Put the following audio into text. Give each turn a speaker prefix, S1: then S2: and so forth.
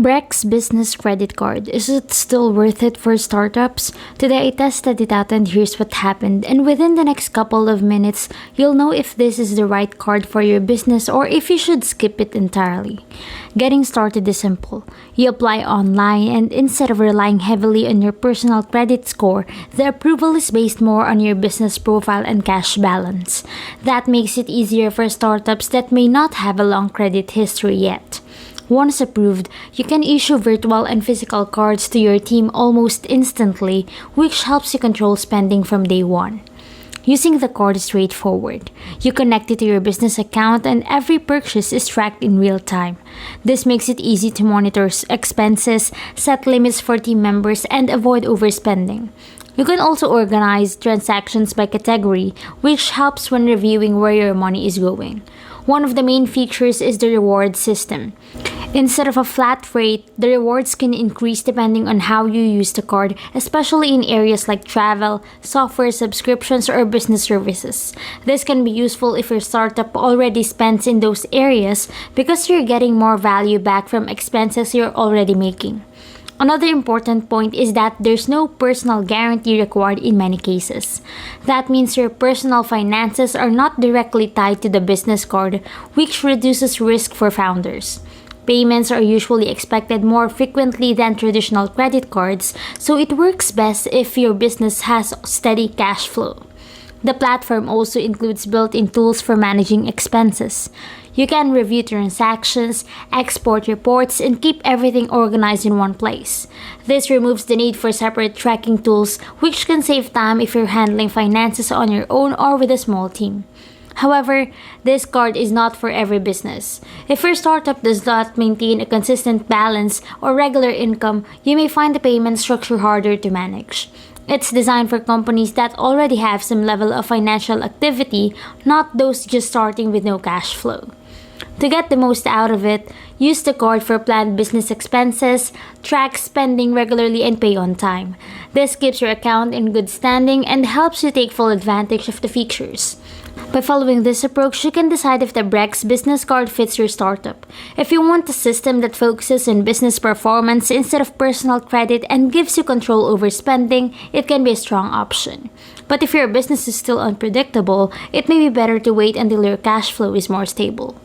S1: Brex Business Credit Card. Is it still worth it for startups? Today I tested it out and here's what happened. And within the next couple of minutes, you'll know if this is the right card for your business or if you should skip it entirely. Getting started is simple. You apply online and instead of relying heavily on your personal credit score, the approval is based more on your business profile and cash balance. That makes it easier for startups that may not have a long credit history yet. Once approved, you can issue virtual and physical cards to your team almost instantly, which helps you control spending from day one. Using the card is straightforward. You connect it to your business account and every purchase is tracked in real time. This makes it easy to monitor expenses, set limits for team members, and avoid overspending. You can also organize transactions by category, which helps when reviewing where your money is going. One of the main features is the reward system. Instead of a flat rate, the rewards can increase depending on how you use the card, especially in areas like travel, software subscriptions, or business services. This can be useful if your startup already spends in those areas because you're getting more value back from expenses you're already making. Another important point is that there's no personal guarantee required in many cases. That means your personal finances are not directly tied to the business card, which reduces risk for founders. Payments are usually expected more frequently than traditional credit cards, so it works best if your business has steady cash flow. The platform also includes built-in tools for managing expenses. You can review transactions, export reports, and keep everything organized in one place. This removes the need for separate tracking tools, which can save time if you're handling finances on your own or with a small team. However, this card is not for every business. If your startup does not maintain a consistent balance or regular income, you may find the payment structure harder to manage. It's designed for companies that already have some level of financial activity, not those just starting with no cash flow. To get the most out of it, use the card for planned business expenses, track spending regularly, and pay on time. This keeps your account in good standing and helps you take full advantage of the features. By following this approach, you can decide if the Brex business card fits your startup. If you want a system that focuses on business performance instead of personal credit and gives you control over spending, it can be a strong option. But if your business is still unpredictable, it may be better to wait until your cash flow is more stable.